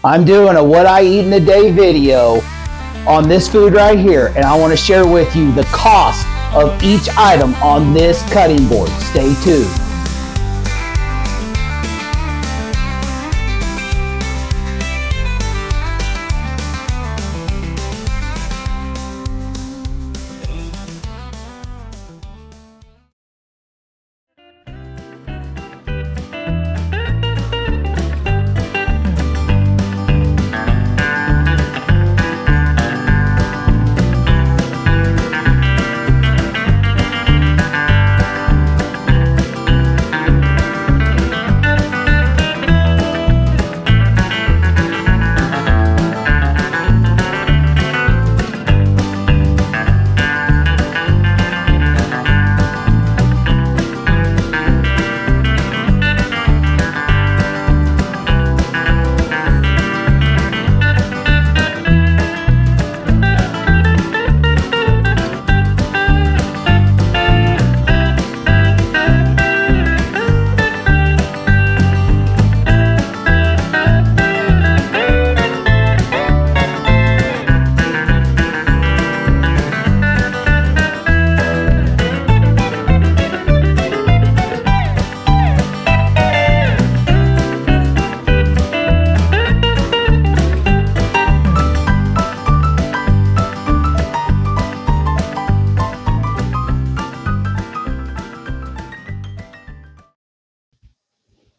I'm doing a what I eat in a day video on this food right here, and I want to share with you the cost of each item on this cutting board. Stay tuned.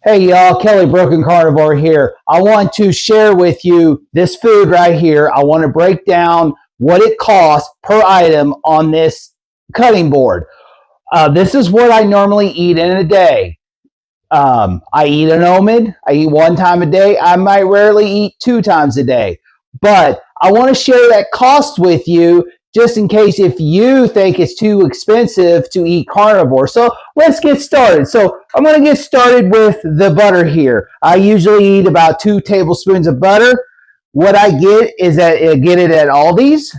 Hey y'all, Kelly Broken Carnivore here. I want to share with you this food right here. I want to break down what it costs per item on this cutting board. This is what I normally eat in a day. I eat an OMAD. I eat one time a day. I might rarely eat 2 times a day. But I want to share that cost with you just in case if you think it's too expensive to eat carnivore. So let's get started. So I'm going to get started with the butter here. I usually eat about 2 tablespoons of butter. What I get is that I get it at Aldi's.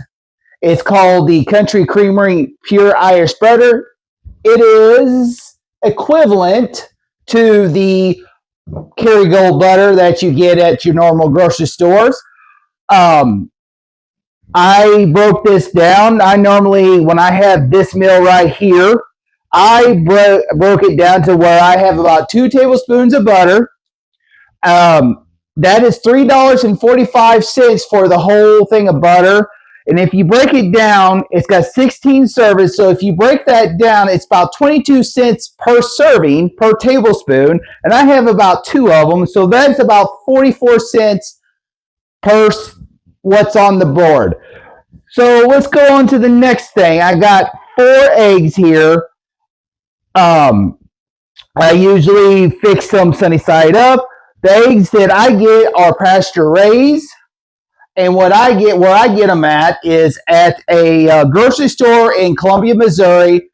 It's called the Country Creamery Pure Irish Butter. It is equivalent to the Kerrygold butter that you get at your normal grocery stores. I broke this down. I normally, when I have this meal right here, I broke it down to where I have about 2 tablespoons of butter. That is $3.45 for the whole thing of butter. And if you break it down, it's got 16 servings. So if you break that down, it's about 22 cents per serving, per tablespoon. And I have about 2 of them. So that's about 44 cents per what's on the board. So let's go on to the next thing. I got 4 eggs here. I usually fix them sunny side up. The eggs that I get are pasture raised. And what I get, where I get them at, is at a grocery store in Columbia, Missouri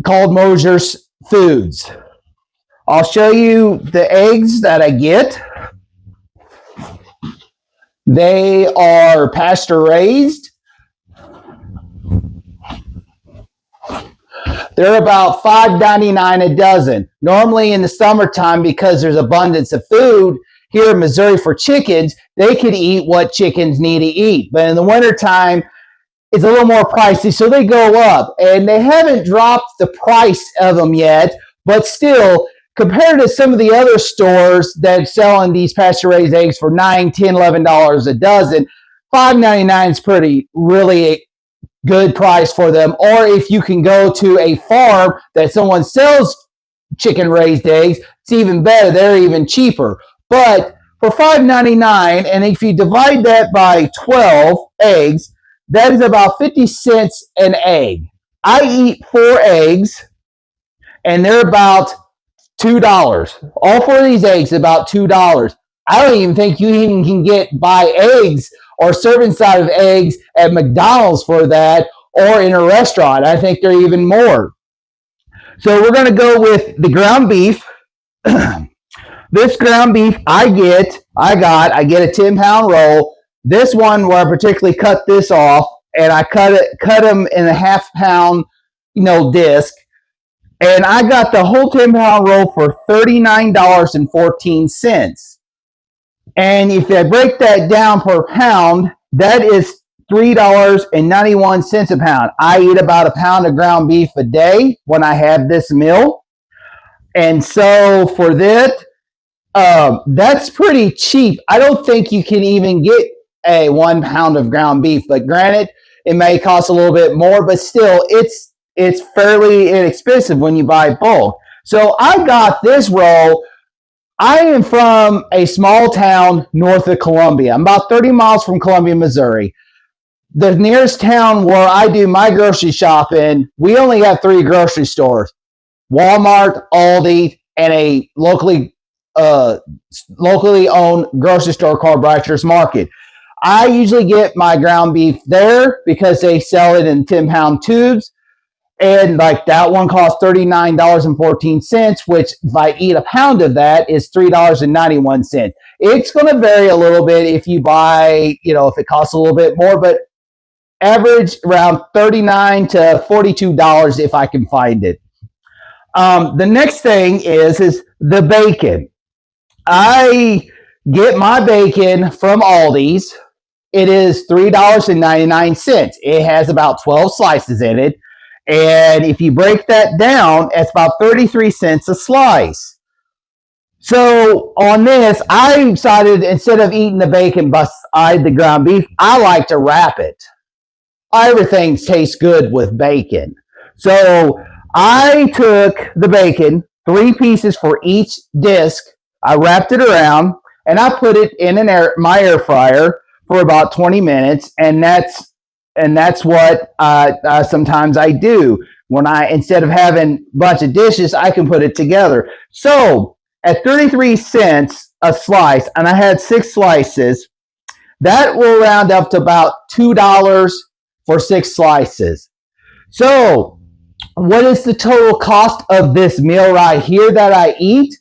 called Mosher's Foods. I'll show you the eggs that I get. They are pasture raised. They're about $5.99 a dozen. Normally in the summertime, because there's abundance of food here in Missouri for chickens, they could eat what chickens need to eat. But in the wintertime, it's a little more pricey, so they go up. And they haven't dropped the price of them yet, but still, compared to some of the other stores that are selling these pasture-raised eggs for $9, $10, $11 a dozen, $5.99 is really good price for them. Or if you can go to a farm that someone sells chicken-raised eggs, it's even better. They're even cheaper. But for $5.99, and if you divide that by 12 eggs, that is about 50 cents an egg. I eat 4 eggs, and they're about $2. All 4 of these eggs are about $2. I don't even think you even can buy eggs or serving size of eggs at McDonald's for that, or in a restaurant. I think they're even more. So we're going to go with the ground beef. This ground beef I get a 10-pound roll. This one where I particularly cut this off, and I cut them in a half-pound, disc. And I got the whole 10-pound roll for $39.14. And if I break that down per pound, that is $3.91 a pound. I eat about a pound of ground beef a day when I have this meal. And so for that, that's pretty cheap. I don't think you can even get a 1 pound of ground beef, but granted, it may cost a little bit more, but still, it's fairly inexpensive when you buy bulk. So I got this roll. I am from a small town north of Columbia. I'm about 30 miles from Columbia, Missouri. The nearest town where I do my grocery shopping, we only have 3 grocery stores: Walmart, Aldi, and a uh, locally owned grocery store called Brighters Market. I usually get my ground beef there because they sell it in 10-pound tubes. And like that one costs $39.14, which if I eat a pound of that is $3.91. It's going to vary a little bit if you buy, if it costs a little bit more, but average around $39 to $42 if I can find it. The next thing is the bacon. I get my bacon from Aldi's. It is $3.99. It has about 12 slices in it. And if you break that down, it's about 33 cents a slice. So on this, I decided instead of eating the bacon beside the ground beef, I like to wrap it. Everything tastes good with bacon. So I took the bacon, 3 pieces for each disc. I wrapped it around and I put it in my air fryer for about 20 minutes, and that's what sometimes I do when instead of having a bunch of dishes, I can put it together. So at 33 cents a slice, and I had 6 slices, that will round up to about $2 for 6 slices. So what is the total cost of this meal right here that I eat?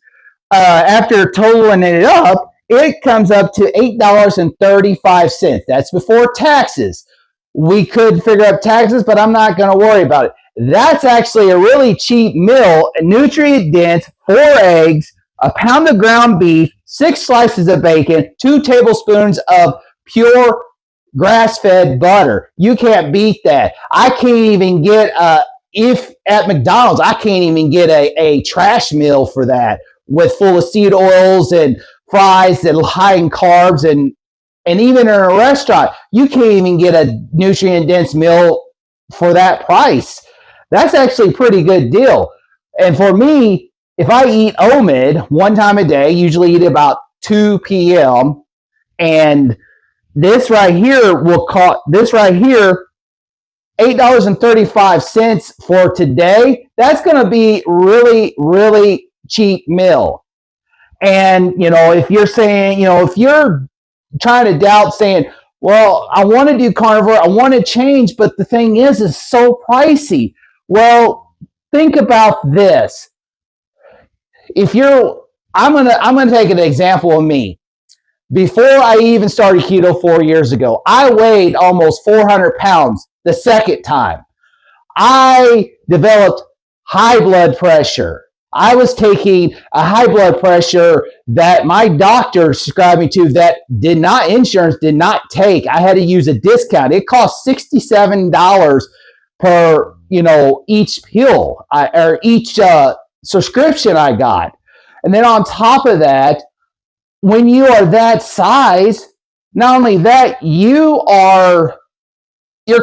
After totaling it up, it comes up to $8.35. That's before taxes. We could figure out taxes, but I'm not going to worry about it. That's actually a really cheap meal, nutrient dense, 4 eggs, a pound of ground beef, 6 slices of bacon, 2 tablespoons of pure grass-fed butter. You can't beat that. I can't even get if at McDonald's, I can't even get a trash meal for that with full of seed oils and fries that are high in carbs, and even in a restaurant, you can't even get a nutrient-dense meal for that price. That's actually a pretty good deal. And for me, if I eat OMID 1 time a day, usually eat about 2 p.m., and this right here will cost $8.35 for today. That's going to be really, really cheap meal. And, if you're saying, if you're trying to doubt saying, well, I want to do carnivore, I want to change, but the thing is, it's so pricey. Well, think about this. I'm going to take an example of me. Before I even started keto 4 years ago, I weighed almost 400 pounds the second time. I developed high blood pressure. I was taking a high blood pressure that my doctor prescribed me to that insurance did not take. I had to use a discount. It cost $67 per, each pill or each subscription I got. And then on top of that, when you are that size, not only that, your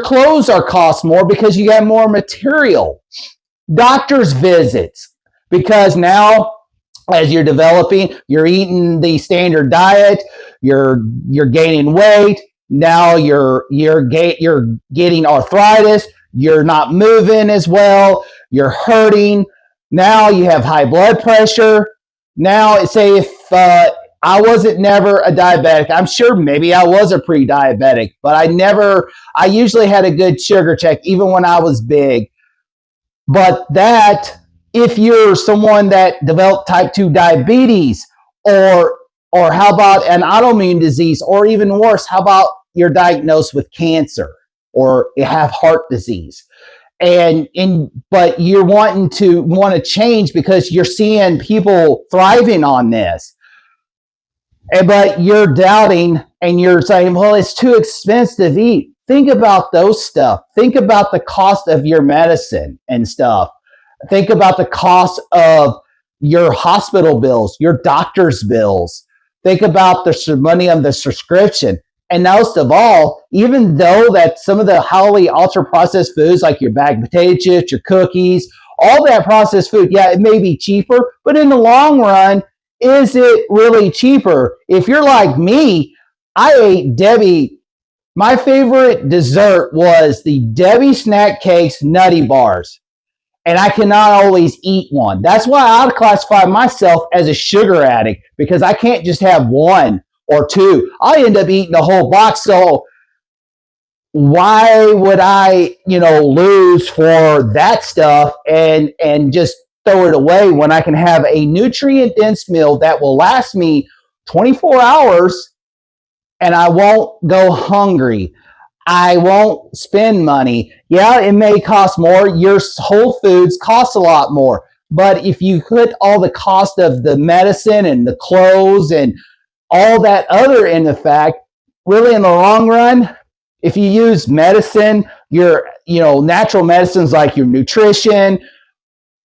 clothes are cost more because you have more material. Doctor's visits, because now as you're developing, you're eating the standard diet, you're gaining weight. Now you're getting arthritis. You're not moving as well. You're hurting. Now you have high blood pressure. Now, say if I wasn't never a diabetic, I'm sure maybe I was a pre-diabetic, but I usually had a good sugar check even when I was big. But if you're someone that developed type 2 diabetes, or how about an autoimmune disease, or even worse, how about you're diagnosed with cancer or you have heart disease, but you're want to change because you're seeing people thriving on this. But you're doubting and you're saying, well, it's too expensive to eat. Think about those stuff. Think about the cost of your medicine and stuff. Think about the cost of your hospital bills, your doctor's bills. Think about the money of the subscription. And most of all, even though that some of the highly ultra processed foods like your bagged potato chips, your cookies, all that processed food, yeah, it may be cheaper, but in the long run, is it really cheaper? If you're like me, I ate Debbie. My favorite dessert was the Debbie Snack Cakes Nutty Bars, and I cannot always eat one. That's why I would classify myself as a sugar addict, because I can't just have one or two. I end up eating the whole box. So why would I, lose for that stuff and just throw it away when I can have a nutrient dense meal that will last me 24 hours and I won't go hungry. I won't spend money. Yeah, it may cost more. Your Whole Foods costs a lot more. But if you put all the cost of the medicine and the clothes and all that other in the fact, really in the long run, if you use medicine, your natural medicines like your nutrition,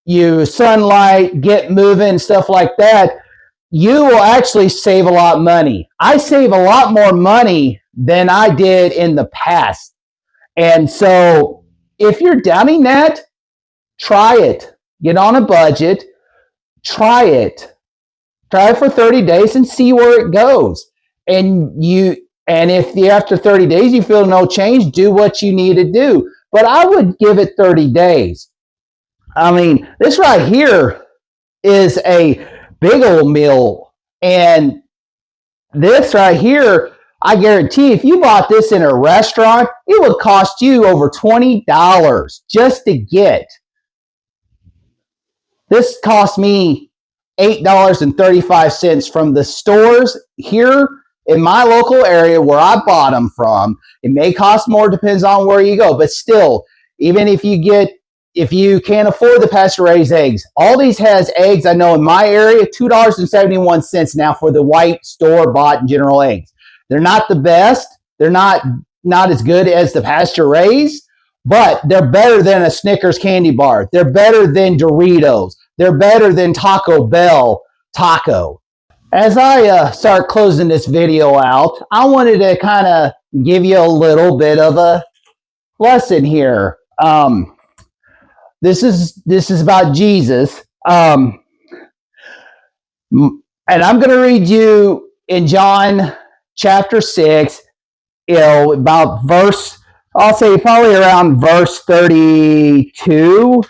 you sunlight, get moving, stuff like that, you will actually save a lot of money. I save a lot more money than I did in the past. And so if you're doubting that, try it. Get on a budget. Try it. Try it for 30 days and see where it goes. And if after 30 days you feel no change, do what you need to do. But I would give it 30 days. I mean, this right here is a big old meal. And this right here, I guarantee if you bought this in a restaurant, it would cost you over $20 just to get. This cost me $8.35 from the stores here in my local area where I bought them from. It may cost more, depends on where you go, but still, even if you can't afford the pasture-raised eggs, Aldi's has eggs, I know in my area, $2.71 now for the white store-bought general eggs. They're not the best. They're not as good as the pasture-raised, but they're better than a Snickers candy bar. They're better than Doritos. They're better than Taco Bell taco. As I start closing this video out, I wanted to kind of give you a little bit of a lesson here. This is about Jesus, and I'm going to read you in John chapter 6, about I'll say probably around verse 32.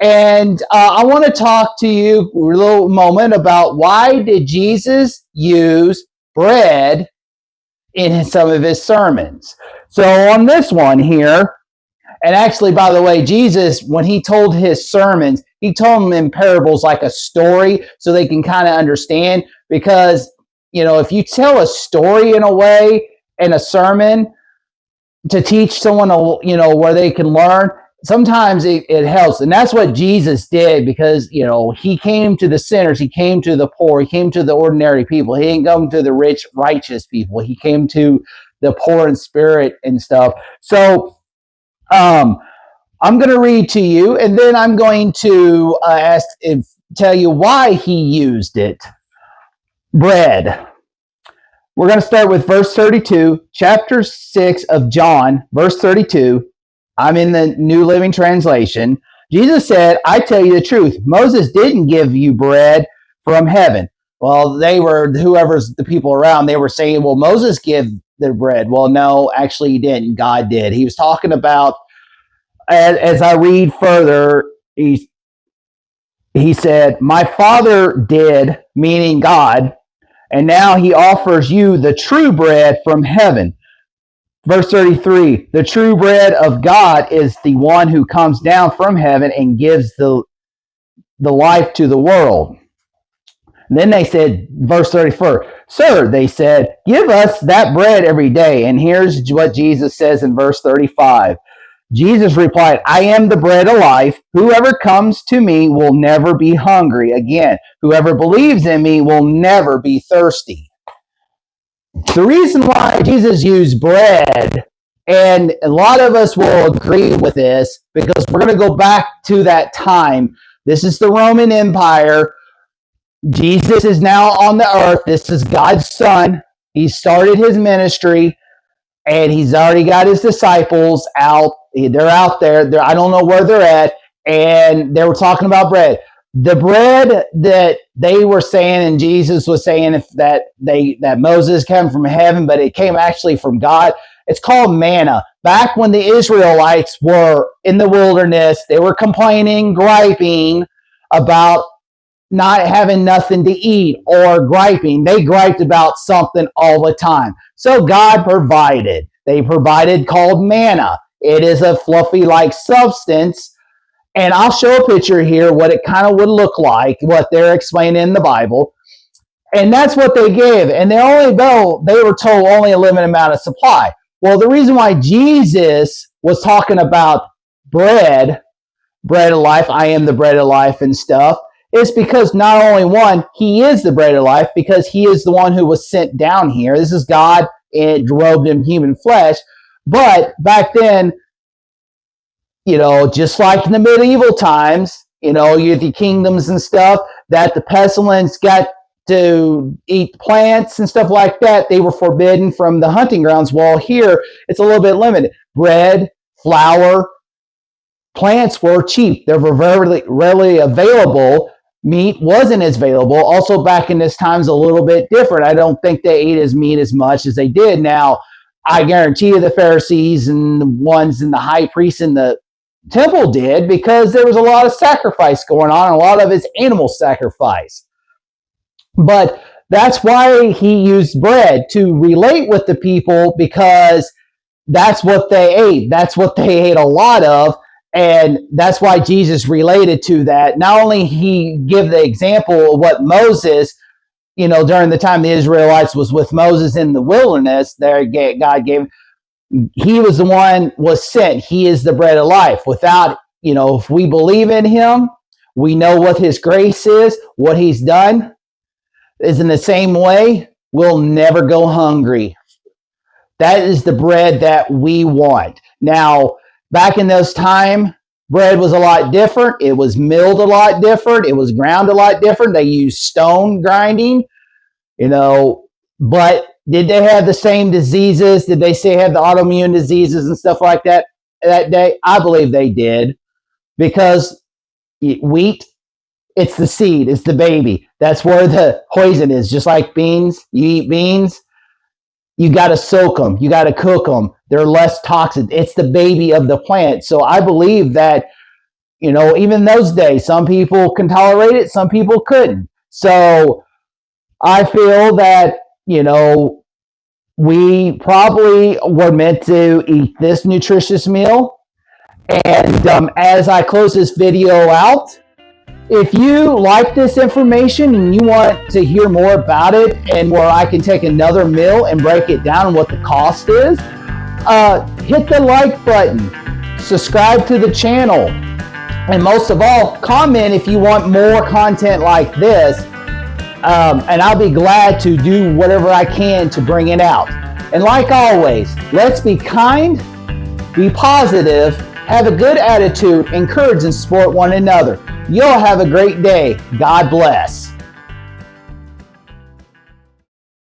And I want to talk to you a little moment about why did Jesus use bread in some of his sermons. So on this one here, and actually, by the way, Jesus, when he told his sermons, he told them in parables like a story so they can kind of understand. Because, if you tell a story in a way in a sermon to teach someone, where they can learn, sometimes it helps. And that's what Jesus did, because, he came to the sinners, he came to the poor, he came to the ordinary people. He didn't come to the rich, righteous people. He came to the poor in spirit and stuff. So I'm going to read to you, and then I'm going to tell you why he used it. Bread. We're going to start with verse 32, chapter 6 of John, verse 32. I'm in the New Living Translation. Jesus said, I tell you the truth, Moses didn't give you bread from heaven. Well, whoever's the people around, they were saying, well, Moses gave the bread. Well, no, actually he didn't. God did. He was talking about, as I read further, he said, my Father did, meaning God, and now he offers you the true bread from heaven. Verse 33, the true bread of God is the one who comes down from heaven and gives the life to the world. And then they said, verse 34, sir, they said, give us that bread every day. And here's what Jesus says in verse 35. Jesus replied, I am the bread of life. Whoever comes to me will never be hungry again. Whoever believes in me will never be thirsty. The reason why Jesus used bread, and a lot of us will agree with this because we're going to go back to that time. This is the Roman Empire. Jesus is now on the earth. This is God's son. He started his ministry, and he's already got his disciples out. They're out there. I don't know where they're at, and they were talking about bread. The bread that they were saying, and Jesus was saying that Moses came from heaven, but it came actually from God. It's called manna. Back when the Israelites were in the wilderness, they were complaining, griping about not having nothing to eat or griping. They griped about something all the time. So God provided. They provided called manna. It is a fluffy like substance. And I'll show a picture here what it kind of would look like, what they're explaining in the Bible. And that's what they gave. And they were told only a limited amount of supply. Well, the reason why Jesus was talking about bread of life, I am the bread of life and stuff, is because not only one, he is the bread of life because he is the one who was sent down here. This is God robed in human flesh. But back then, just like in the medieval times, you had the kingdoms and stuff that the pestilence got to eat plants and stuff like that. They were forbidden from the hunting grounds. Well, here it's a little bit limited. Bread, flour, plants were cheap. They were very readily available. Meat wasn't as available. Also, back in this time is a little bit different. I don't think they ate meat as much as they did now. I guarantee you the Pharisees and the ones in the high priests in the temple did, because there was a lot of sacrifice going on. A lot of it's animal sacrifice. But that's why he used bread to relate with the people, because that's what they ate. That's what they ate a lot of. And that's why Jesus related to that. Not only he give the example of what Moses, during the time the Israelites was with Moses in the wilderness, there God gave, he was the one was sent. He is the bread of life. Without, if we believe in him, we know what his grace is, what he's done is in the same way, we'll never go hungry. That is the bread that we want. Now, back in those time, bread was a lot different. It was milled a lot different. It was ground a lot different. They used stone grinding, but did they have the same diseases? Did they say have the autoimmune diseases and stuff like that day? I believe they did, because wheat, it's the seed, it's the baby. That's where the poison is. Just like beans, you eat beans, you got to soak them, you got to cook them. They're less toxic. It's the baby of the plant. So I believe that, even those days, some people can tolerate it, some people couldn't. So I feel that, we probably were meant to eat this nutritious meal. And as I close this video out, if you like this information and you want to hear more about it, and where I can take another meal and break it down and what the cost is, hit the like button, subscribe to the channel, and most of all, comment if you want more content like this, and I'll be glad to do whatever I can to bring it out. And like always, let's be kind, be positive, have a good attitude, encourage and support one another. You'll have a great day. God bless.